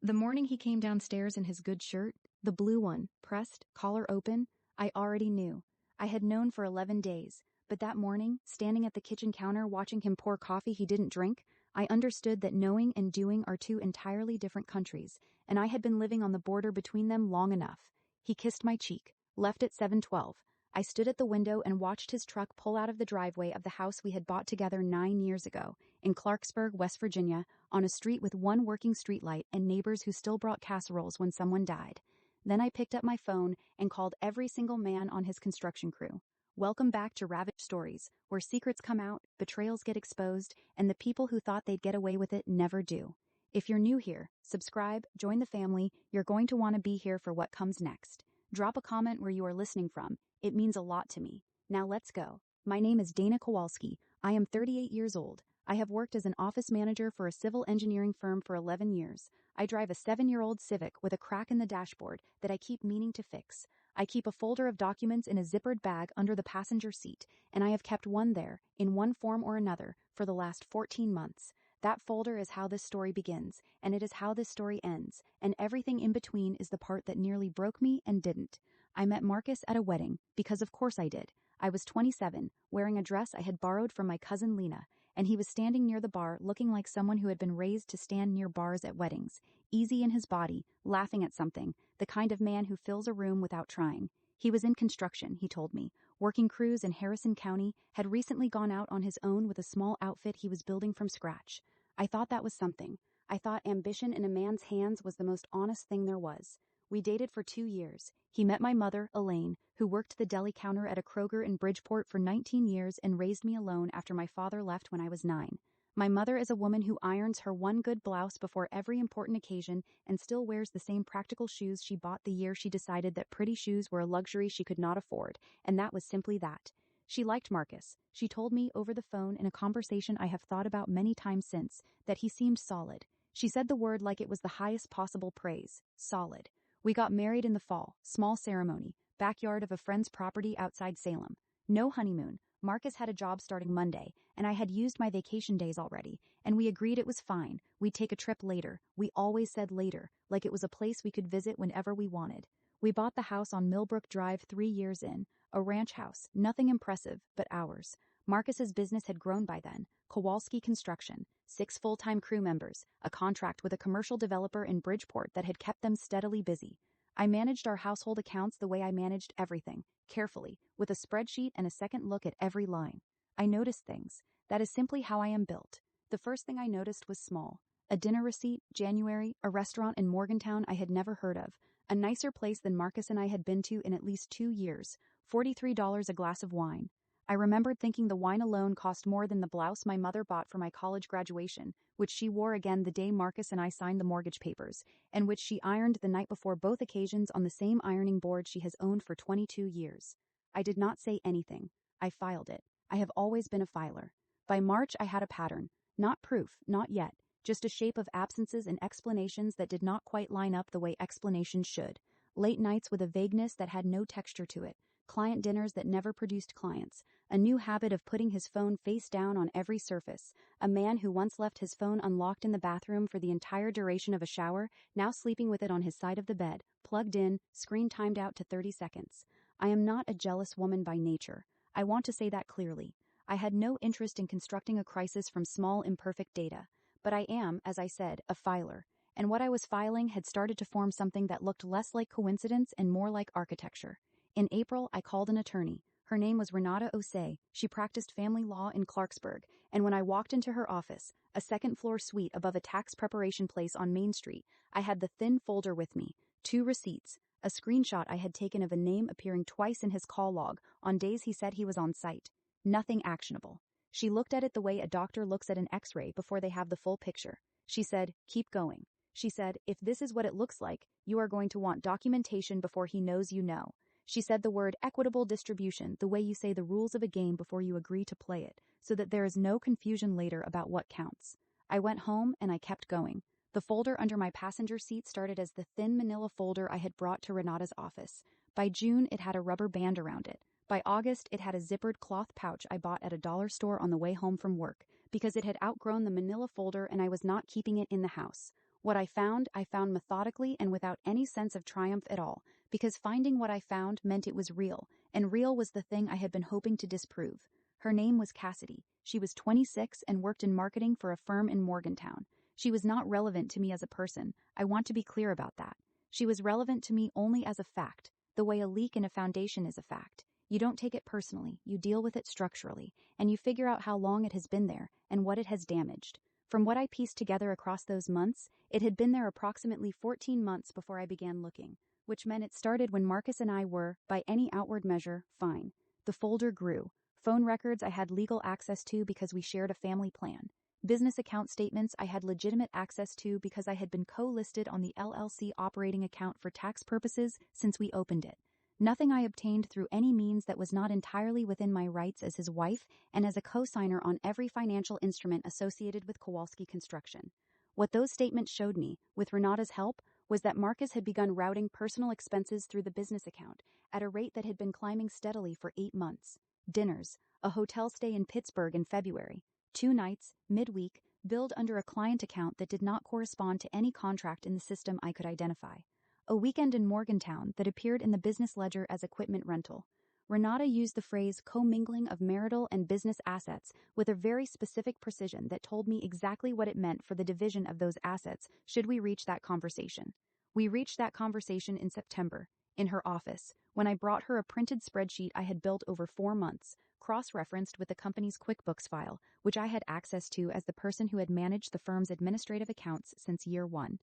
The morning he came downstairs in his good shirt, the blue one, pressed, collar open, I already knew. I had known for 11 days, but that morning, standing at the kitchen counter watching him pour coffee he didn't drink, I understood that knowing and doing are two entirely different countries, and I had been living on the border between them long enough. He kissed my cheek, left at 7:12. I stood at the window and watched his truck pull out of the driveway of the house we had bought together 9 years ago, in Clarksburg, West Virginia, on a street with one working streetlight and neighbors who still brought casseroles when someone died. Then I picked up my phone and called every single man on his construction crew. Welcome back to Ravagestories, where secrets come out, betrayals get exposed, and the people who thought they'd get away with it never do. If you're new here, subscribe, join the family. You're going to want to be here for what comes next. Drop a comment where you are listening from. It means a lot to me. Now let's go. My name is Dana Kowalski. I am 38 years old. I have worked as an office manager for a civil engineering firm for 11 years. I drive a 7-year-old Civic with a crack in the dashboard that I keep meaning to fix. I keep a folder of documents in a zippered bag under the passenger seat, and I have kept one there, in one form or another, for the last 14 months. That folder is how this story begins, and it is how this story ends, and everything in between is the part that nearly broke me and didn't. I met Marcus at a wedding, because of course I did. I was 27, wearing a dress I had borrowed from my cousin Lena, and he was standing near the bar looking like someone who had been raised to stand near bars at weddings, easy in his body, laughing at something, the kind of man who fills a room without trying. He was in construction, he told me, working crews in Harrison County, had recently gone out on his own with a small outfit he was building from scratch. I thought that was something. I thought ambition in a man's hands was the most honest thing there was. We dated for 2 years. He met my mother, Elaine, who worked the deli counter at a Kroger in Bridgeport for 19 years and raised me alone after my father left when I was 9. My mother is a woman who irons her one good blouse before every important occasion and still wears the same practical shoes she bought the year she decided that pretty shoes were a luxury she could not afford, and that was simply that. She liked Marcus. She told me over the phone in a conversation I have thought about many times since that he seemed solid. She said the word like it was the highest possible praise. Solid. We got married in the fall, small ceremony, backyard of a friend's property outside Salem. No honeymoon. Marcus had a job starting Monday, and I had used my vacation days already, and we agreed it was fine. We'd take a trip later. We always said later, like it was a place we could visit whenever we wanted. We bought the house on Millbrook Drive 3 years in, a ranch house, nothing impressive, but ours. Marcus's business had grown by then. Kowalski Construction, 6 full-time crew members, a contract with a commercial developer in Bridgeport that had kept them steadily busy. I managed our household accounts the way I managed everything, carefully, with a spreadsheet and a second look at every line. I noticed things. That is simply how I am built. The first thing I noticed was small. A dinner receipt, January, a restaurant in Morgantown I had never heard of, a nicer place than Marcus and I had been to in at least 2 years, $43 a glass of wine. I remembered thinking the wine alone cost more than the blouse my mother bought for my college graduation, which she wore again the day Marcus and I signed the mortgage papers, and which she ironed the night before both occasions on the same ironing board she has owned for 22 years. I did not say anything. I filed it. I have always been a filer. By March I had a pattern. Not proof, not yet. Just a shape of absences and explanations that did not quite line up the way explanations should. Late nights with a vagueness that had no texture to it. Client dinners that never produced clients, a new habit of putting his phone face down on every surface, a man who once left his phone unlocked in the bathroom for the entire duration of a shower, now sleeping with it on his side of the bed, plugged in, screen timed out to 30 seconds. I am not a jealous woman by nature. I want to say that clearly. I had no interest in constructing a crisis from small imperfect data, but I am, as I said, a filer. And what I was filing had started to form something that looked less like coincidence and more like architecture. In April, I called an attorney. Her name was Renata Osei. She practiced family law in Clarksburg, and when I walked into her office, a second-floor suite above a tax preparation place on Main Street, I had the thin folder with me, 2 receipts, a screenshot I had taken of a name appearing twice in his call log on days he said he was on site. Nothing actionable. She looked at it the way a doctor looks at an X-ray before they have the full picture. She said, "Keep going." She said, "If this is what it looks like, you are going to want documentation before he knows you know." She said the word equitable distribution the way you say the rules of a game before you agree to play it, so that there is no confusion later about what counts. I went home and I kept going. The folder under my passenger seat started as the thin manila folder I had brought to Renata's office. By June, it had a rubber band around it. By August, it had a zippered cloth pouch I bought at a dollar store on the way home from work, because it had outgrown the manila folder and I was not keeping it in the house. What I found methodically and without any sense of triumph at all, because finding what I found meant it was real, and real was the thing I had been hoping to disprove. Her name was Cassidy. She was 26 and worked in marketing for a firm in Morgantown. She was not relevant to me as a person. I want to be clear about that. She was relevant to me only as a fact, the way a leak in a foundation is a fact. You don't take it personally, you deal with it structurally, and you figure out how long it has been there and what it has damaged. From what I pieced together across those months, it had been there approximately 14 months before I began looking, which meant it started when Marcus and I were, by any outward measure, fine. The folder grew. Phone records I had legal access to because we shared a family plan. Business account statements I had legitimate access to because I had been co-listed on the LLC operating account for tax purposes since we opened it. Nothing I obtained through any means that was not entirely within my rights as his wife and as a co-signer on every financial instrument associated with Kowalski Construction. What those statements showed me, with Renata's help, was that Marcus had begun routing personal expenses through the business account at a rate that had been climbing steadily for 8 months. Dinners, a hotel stay in Pittsburgh in February, 2 nights, midweek, billed under a client account that did not correspond to any contract in the system I could identify. A weekend in Morgantown that appeared in the business ledger as equipment rental. Renata used the phrase commingling of marital and business assets with a very specific precision that told me exactly what it meant for the division of those assets should we reach that conversation. We reached that conversation in September, in her office, when I brought her a printed spreadsheet I had built over 4 months, cross-referenced with the company's QuickBooks file, which I had access to as the person who had managed the firm's administrative accounts since year 1.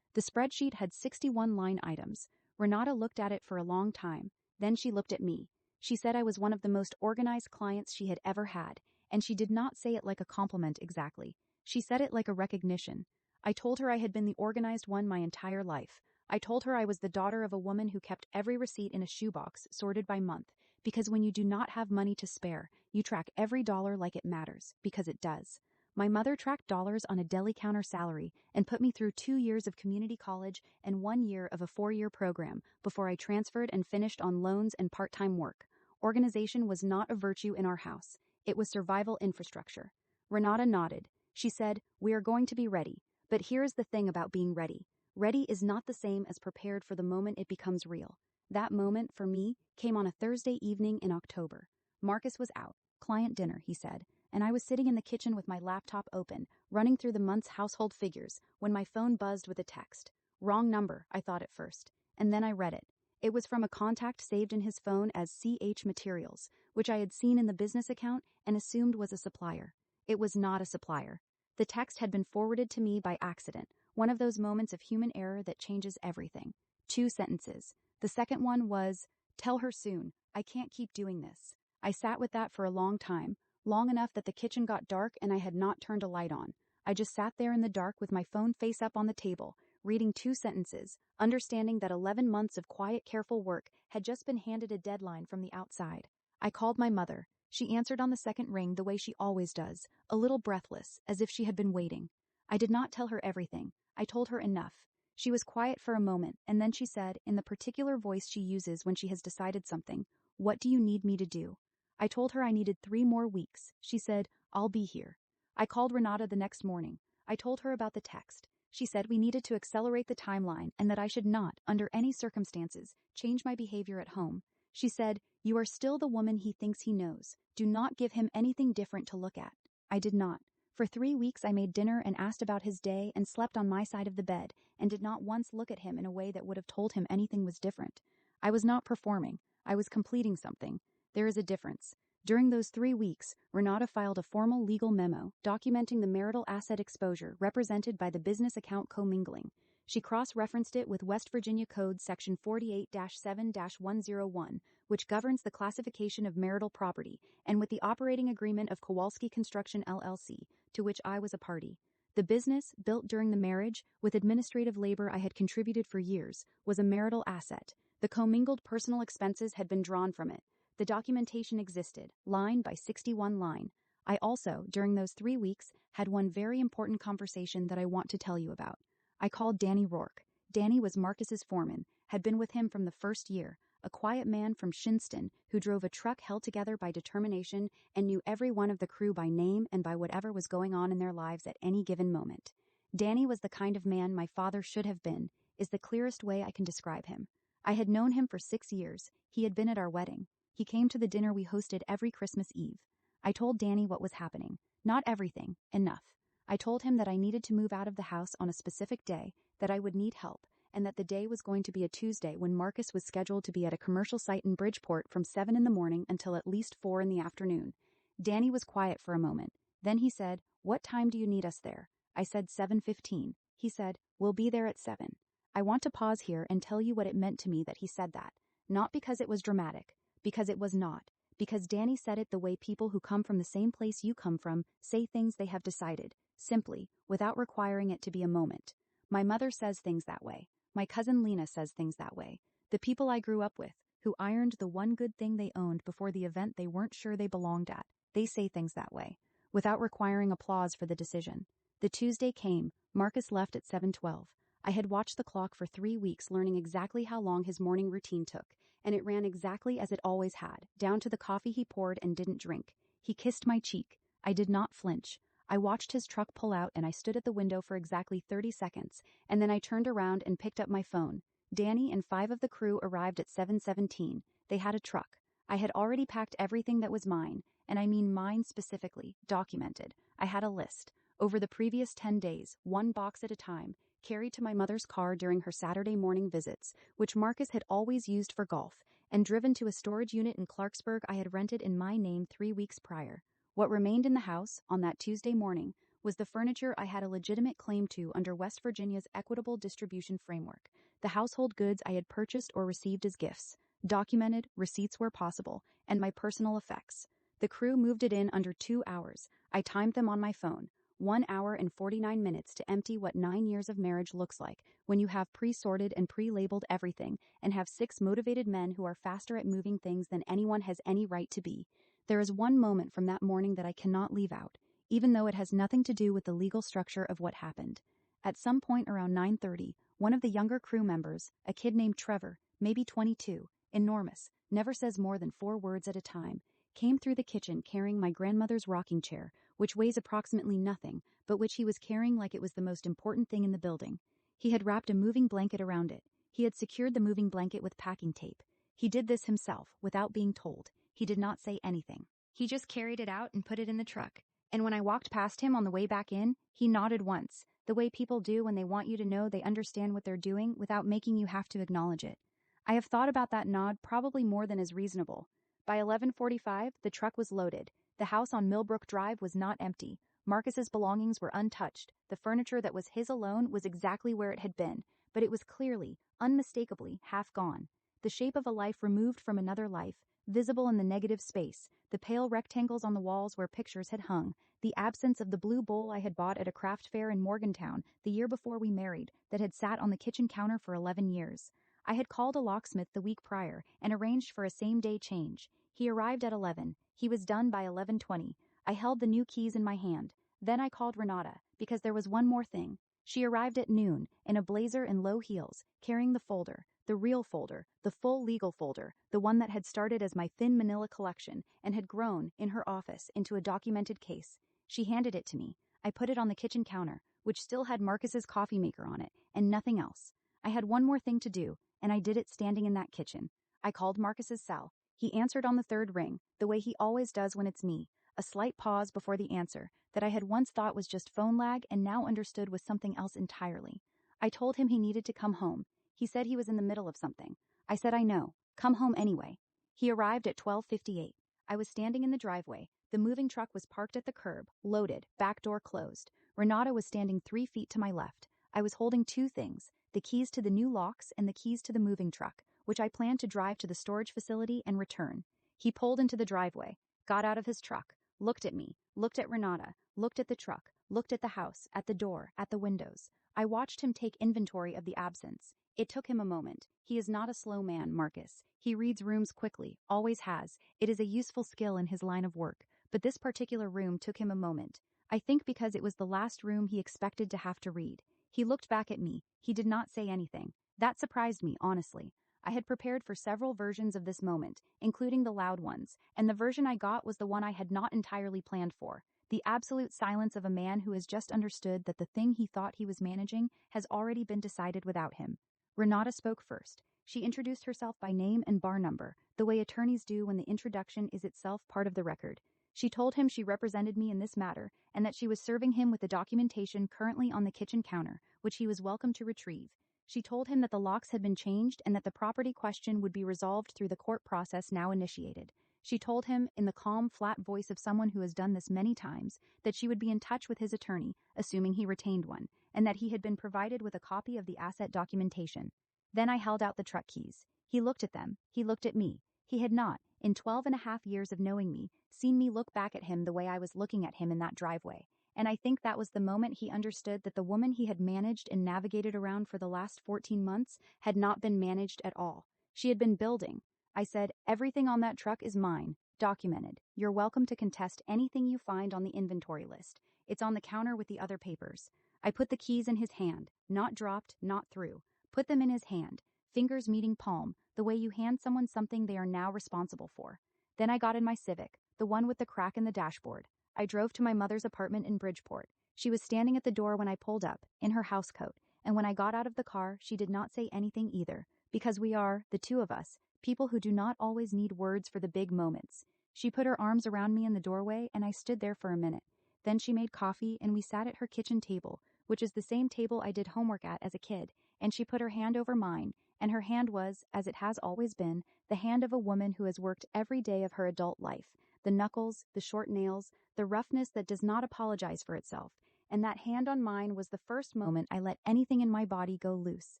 The spreadsheet had 61 line items. Renata looked at it for a long time. Then she looked at me. She said I was one of the most organized clients she had ever had, and she did not say it like a compliment exactly. She said it like a recognition. I told her I had been the organized one my entire life. I told her I was the daughter of a woman who kept every receipt in a shoebox, sorted by month, because when you do not have money to spare, you track every dollar like it matters, because it does. My mother tracked dollars on a deli counter salary and put me through 2 years of community college and 1 year of a 4-year program before I transferred and finished on loans and part-time work. Organization was not a virtue in our house. It was survival infrastructure. Renata nodded. She said, "We are going to be ready. But here is the thing about being ready. Ready is not the same as prepared for the moment it becomes real." That moment, for me, came on a Thursday evening in October. Marcus was out. Client dinner, he said, and I was sitting in the kitchen with my laptop open, running through the month's household figures, when my phone buzzed with a text. Wrong number, I thought at first, and then I read it. It was from a contact saved in his phone as CH Materials, which I had seen in the business account and assumed was a supplier. It was not a supplier. The text had been forwarded to me by accident, one of those moments of human error that changes everything. 2 sentences. The second one was, "Tell her soon, I can't keep doing this." I sat with that for a long time, long enough that the kitchen got dark and I had not turned a light on. I just sat there in the dark with my phone face up on the table, reading 2 sentences, understanding that 11 months of quiet, careful work had just been handed a deadline from the outside. I called my mother. She answered on the second ring the way she always does, a little breathless, as if she had been waiting. I did not tell her everything. I told her enough. She was quiet for a moment, and then she said, in the particular voice she uses when she has decided something, "What do you need me to do?" I told her I needed 3 more weeks. She said, "I'll be here." I called Renata the next morning. I told her about the text. She said we needed to accelerate the timeline and that I should not, under any circumstances, change my behavior at home. She said, "You are still the woman he thinks he knows. Do not give him anything different to look at." I did not. For 3 weeks I made dinner and asked about his day and slept on my side of the bed and did not once look at him in a way that would have told him anything was different. I was not performing. I was completing something. There is a difference. During those 3 weeks, Renata filed a formal legal memo documenting the marital asset exposure represented by the business account commingling. She cross-referenced it with West Virginia Code Section 48-7-101, which governs the classification of marital property, and with the operating agreement of Kowalski Construction LLC, to which I was a party. The business, built during the marriage, with administrative labor I had contributed for years, was a marital asset. The commingled personal expenses had been drawn from it. The documentation existed, line by 61 line. I also, during those 3 weeks, had one very important conversation that I want to tell you about. I called Danny Rourke. Danny was Marcus's foreman, had been with him from the first year, a quiet man from Shinston who drove a truck held together by determination and knew every one of the crew by name and by whatever was going on in their lives at any given moment. Danny was the kind of man my father should have been, is the clearest way I can describe him. I had known him for 6 years. He had been at our wedding. He came to the dinner we hosted every Christmas Eve. I told Danny what was happening. Not everything, enough. I told him that I needed to move out of the house on a specific day, that I would need help, and that the day was going to be a Tuesday when Marcus was scheduled to be at a commercial site in Bridgeport from 7 in the morning until at least 4 in the afternoon. Danny was quiet for a moment. Then he said, "What time do you need us there?" I said 7:15. He said, "We'll be there at 7. I want to pause here and tell you what it meant to me that he said that. Not because it was dramatic, because it was not. Because Danny said it the way people who come from the same place you come from say things they have decided, simply, without requiring it to be a moment. My mother says things that way. My cousin Lena says things that way. The people I grew up with, who ironed the one good thing they owned before the event they weren't sure they belonged at, they say things that way, without requiring applause for the decision. The Tuesday came. Marcus left at 7:12. I had watched the clock for 3 weeks, learning exactly how long his morning routine took, and it ran exactly as it always had, down to the coffee he poured and didn't drink. He kissed my cheek. I did not flinch. I watched his truck pull out and I stood at the window for exactly 30 seconds, and then I turned around and picked up my phone. Danny and 5 of the crew arrived at 7:17. They had a truck. I had already packed everything that was mine, and I mean mine specifically, documented. I had a list. Over the previous 10 days, 1 box at a time, carried to my mother's car during her Saturday morning visits, which Marcus had always used for golf, and driven to a storage unit in Clarksburg I had rented in my name 3 weeks prior. What remained in the house, on that Tuesday morning, was the furniture I had a legitimate claim to under West Virginia's equitable distribution framework, the household goods I had purchased or received as gifts, documented, receipts where possible, and my personal effects. The crew moved it in under 2 hours. I timed them on my phone. 1 hour and 49 minutes to empty what 9 years of marriage looks like when you have pre-sorted and pre-labeled everything and have 6 motivated men who are faster at moving things than anyone has any right to be. There is one moment from that morning that I cannot leave out, even though it has nothing to do with the legal structure of what happened. At some point around 9:30, one of the younger crew members, a kid named Trevor, maybe 22, enormous, never says more than 4 words at a time, came through the kitchen carrying my grandmother's rocking chair, which weighs approximately nothing, but which he was carrying like it was the most important thing in the building. He had wrapped a moving blanket around it. He had secured the moving blanket with packing tape. He did this himself, without being told. He did not say anything. He just carried it out and put it in the truck. And when I walked past him on the way back in, he nodded once, the way people do when they want you to know they understand what they're doing without making you have to acknowledge it. I have thought about that nod probably more than is reasonable. By 11:45, the truck was loaded. The house on Millbrook Drive was not empty. Marcus's belongings were untouched. The furniture that was his alone was exactly where it had been, but it was clearly, unmistakably, half gone. The shape of a life removed from another life, visible in the negative space, the pale rectangles on the walls where pictures had hung, the absence of the blue bowl I had bought at a craft fair in Morgantown the year before we married that had sat on the kitchen counter for 11 years. I had called a locksmith the week prior and arranged for a same-day change. He arrived at 11. He was done by 11:20. I held the new keys in my hand. Then I called Renata, because there was one more thing. She arrived at noon, in a blazer and low heels, carrying the folder, the real folder, the full legal folder, the one that had started as my thin manila collection and had grown, in her office, into a documented case. She handed it to me. I put it on the kitchen counter, which still had Marcus's coffee maker on it, and nothing else. I had one more thing to do, and I did it standing in that kitchen. I called Marcus's cell. He answered on the 3rd ring, the way he always does when it's me, a slight pause before the answer that I had once thought was just phone lag and now understood was something else entirely. I told him he needed to come home. He said he was in the middle of something. I said I know. Come home anyway. He arrived at 12:58. I was standing in the driveway. The moving truck was parked at the curb, loaded, back door closed. Renata was standing 3 feet to my left. I was holding 2 things, the keys to the new locks and the keys to the moving truck, which I planned to drive to the storage facility and return. He pulled into the driveway, got out of his truck, looked at me, looked at Renata, looked at the truck, looked at the house, at the door, at the windows. I watched him take inventory of the absence. It took him a moment. He is not a slow man, Marcus. He reads rooms quickly, always has. It is a useful skill in his line of work. But this particular room took him a moment. I think because it was the last room he expected to have to read. He looked back at me. He did not say anything. That surprised me, honestly. I had prepared for several versions of this moment, including the loud ones, and the version I got was the one I had not entirely planned for. The absolute silence of a man who has just understood that the thing he thought he was managing has already been decided without him. Renata spoke first. She introduced herself by name and bar number, the way attorneys do when the introduction is itself part of the record. She told him she represented me in this matter, and that she was serving him with the documentation currently on the kitchen counter, which he was welcome to retrieve. She told him that the locks had been changed and that the property question would be resolved through the court process now initiated. She told him, in the calm, flat voice of someone who has done this many times, that she would be in touch with his attorney, assuming he retained one, and that he had been provided with a copy of the asset documentation. Then I held out the truck keys. He looked at them. He looked at me. He had not, in 12.5 years of knowing me, seen me look back at him the way I was looking at him in that driveway. And I think that was the moment he understood that the woman he had managed and navigated around for the last 14 months had not been managed at all. She had been building. I said, "Everything on that truck is mine, documented. You're welcome to contest anything you find on the inventory list. It's on the counter with the other papers." I put the keys in his hand, not dropped, not through. Put them in his hand, fingers meeting palm, the way you hand someone something they are now responsible for. Then I got in my Civic, the one with the crack in the dashboard. I drove to my mother's apartment in Bridgeport. She was standing at the door when I pulled up, in her housecoat, and when I got out of the car, she did not say anything either, because we are, the two of us, people who do not always need words for the big moments. She put her arms around me in the doorway, and I stood there for a minute. Then she made coffee, and we sat at her kitchen table, which is the same table I did homework at as a kid, and she put her hand over mine, and her hand was, as it has always been, the hand of a woman who has worked every day of her adult life. The knuckles, the short nails, the roughness that does not apologize for itself, and that hand on mine was the first moment I let anything in my body go loose.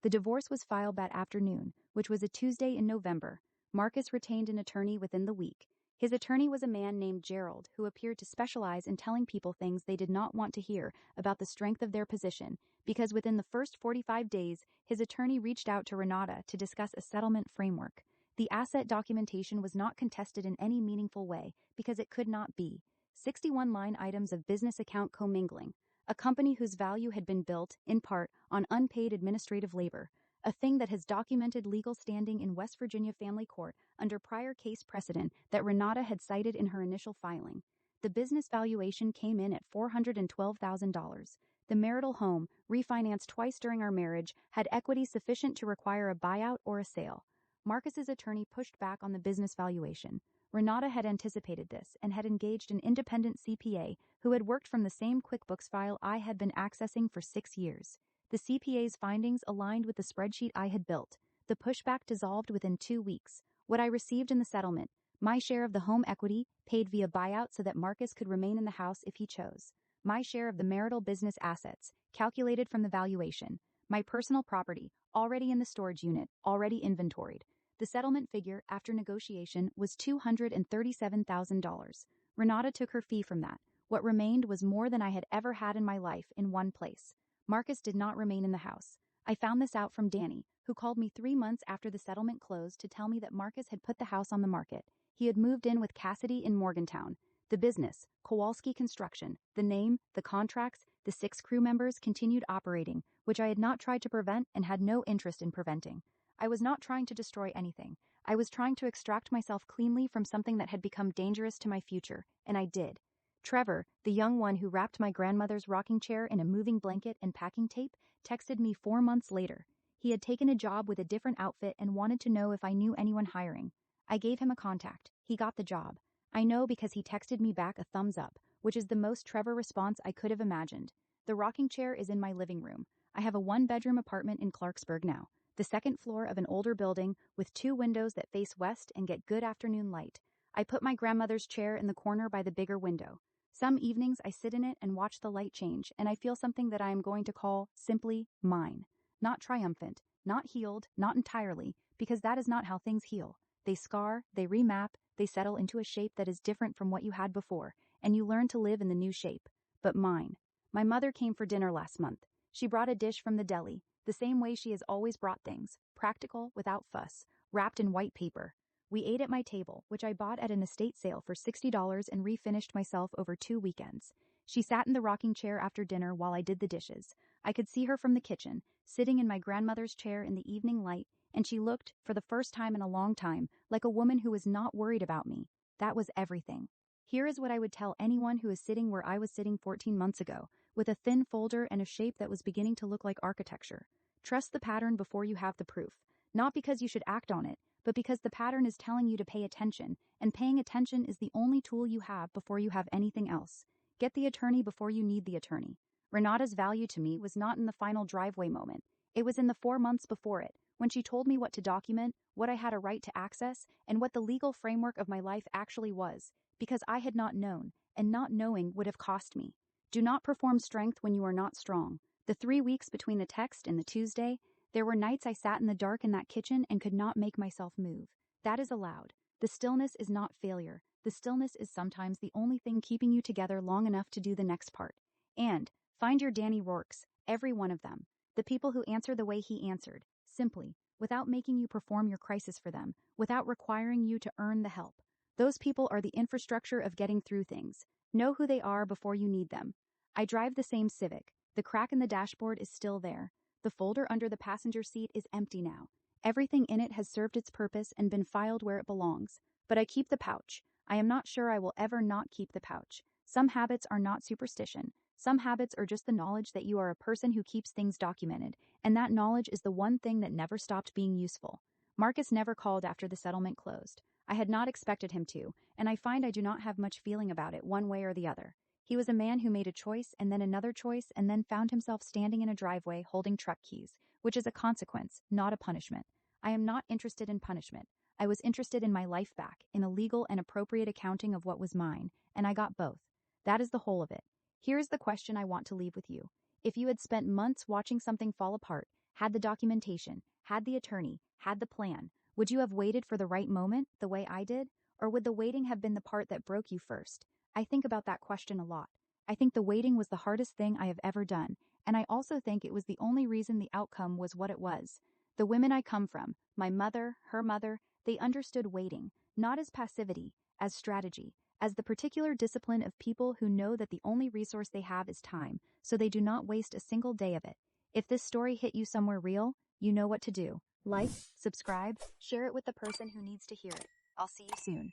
The divorce was filed that afternoon, which was a Tuesday in November. Marcus retained an attorney within the week. His attorney was a man named Gerald, who appeared to specialize in telling people things they did not want to hear about the strength of their position, because within the first 45 days, his attorney reached out to Renata to discuss a settlement framework. The asset documentation was not contested in any meaningful way, because it could not be. 61 line items of business account commingling. A company whose value had been built, in part, on unpaid administrative labor. A thing that has documented legal standing in West Virginia family court under prior case precedent that Renata had cited in her initial filing. The business valuation came in at $412,000. The marital home, refinanced twice during our marriage, had equity sufficient to require a buyout or a sale. Marcus's attorney pushed back on the business valuation. Renata had anticipated this and had engaged an independent CPA who had worked from the same QuickBooks file I had been accessing for 6 years. The CPA's findings aligned with the spreadsheet I had built. The pushback dissolved within 2 weeks. What I received in the settlement, my share of the home equity, paid via buyout so that Marcus could remain in the house if he chose. My share of the marital business assets, calculated from the valuation. My personal property, already in the storage unit, already inventoried. The settlement figure, after negotiation, was $237,000. Renata took her fee from that. What remained was more than I had ever had in my life in one place. Marcus did not remain in the house. I found this out from Danny, who called me 3 months after the settlement closed to tell me that Marcus had put the house on the market. He had moved in with Cassidy in Morgantown. The business, Kowalski Construction, the name, the contracts, the 6 crew members continued operating, which I had not tried to prevent and had no interest in preventing. I was not trying to destroy anything. I was trying to extract myself cleanly from something that had become dangerous to my future, and I did. Trevor, the young one who wrapped my grandmother's rocking chair in a moving blanket and packing tape, texted me 4 months later. He had taken a job with a different outfit and wanted to know if I knew anyone hiring. I gave him a contact. He got the job. I know because he texted me back a thumbs up, which is the most Trevor response I could have imagined. The rocking chair is in my living room. I have a 1-bedroom apartment in Clarksburg now. The 2nd floor of an older building with 2 windows that face west and get good afternoon light. I put my grandmother's chair in the corner by the bigger window. Some evenings I sit in it and watch the light change, and I feel something that I am going to call simply mine. Not triumphant, not healed, not entirely, because that is not how things heal. They scar, they remap, they settle into a shape that is different from what you had before, and you learn to live in the new shape. But mine. My mother came for dinner last month. She brought a dish from the deli, the same way she has always brought things, practical, without fuss, wrapped in white paper. We ate at my table, which I bought at an estate sale for $60 and refinished myself over 2 weekends. She sat in the rocking chair after dinner while I did the dishes. I could see her from the kitchen, sitting in my grandmother's chair in the evening light, and she looked, for the first time in a long time, like a woman who was not worried about me. That was everything. Here is what I would tell anyone who is sitting where I was sitting 14 months ago, with a thin folder and a shape that was beginning to look like architecture. Trust the pattern before you have the proof. Not because you should act on it, but because the pattern is telling you to pay attention, and paying attention is the only tool you have before you have anything else. Get the attorney before you need the attorney. Renata's value to me was not in the final driveway moment. It was in the 4 months before it, when she told me what to document, what I had a right to access, and what the legal framework of my life actually was, because I had not known, and not knowing would have cost me. Do not perform strength when you are not strong. The 3 weeks between the text and the Tuesday, there were nights I sat in the dark in that kitchen and could not make myself move. That is allowed. The stillness is not failure. The stillness is sometimes the only thing keeping you together long enough to do the next part. And find your Danny Rourkes, every one of them. The people who answer the way he answered, simply, without making you perform your crisis for them, without requiring you to earn the help. Those people are the infrastructure of getting through things. Know who they are before you need them. I drive the same Civic. The crack in the dashboard is still there. The folder under the passenger seat is empty now. Everything in it has served its purpose and been filed where it belongs. But I keep the pouch. I am not sure I will ever not keep the pouch. Some habits are not superstition. Some habits are just the knowledge that you are a person who keeps things documented, and that knowledge is the one thing that never stopped being useful. Marcus never called after the settlement closed. I had not expected him to, and I find I do not have much feeling about it one way or the other. He was a man who made a choice and then another choice and then found himself standing in a driveway holding truck keys, which is a consequence, not a punishment. I am not interested in punishment. I was interested in my life back, in a legal and appropriate accounting of what was mine, and I got both. That is the whole of it. Here is the question I want to leave with you. If you had spent months watching something fall apart, had the documentation, had the attorney, had the plan, would you have waited for the right moment, the way I did? Or would the waiting have been the part that broke you first? I think about that question a lot. I think the waiting was the hardest thing I have ever done, and I also think it was the only reason the outcome was what it was. The women I come from, my mother, her mother, they understood waiting, not as passivity, as strategy, as the particular discipline of people who know that the only resource they have is time, so they do not waste a single day of it. If this story hit you somewhere real, you know what to do. Like, subscribe, share it with the person who needs to hear it. I'll see you soon.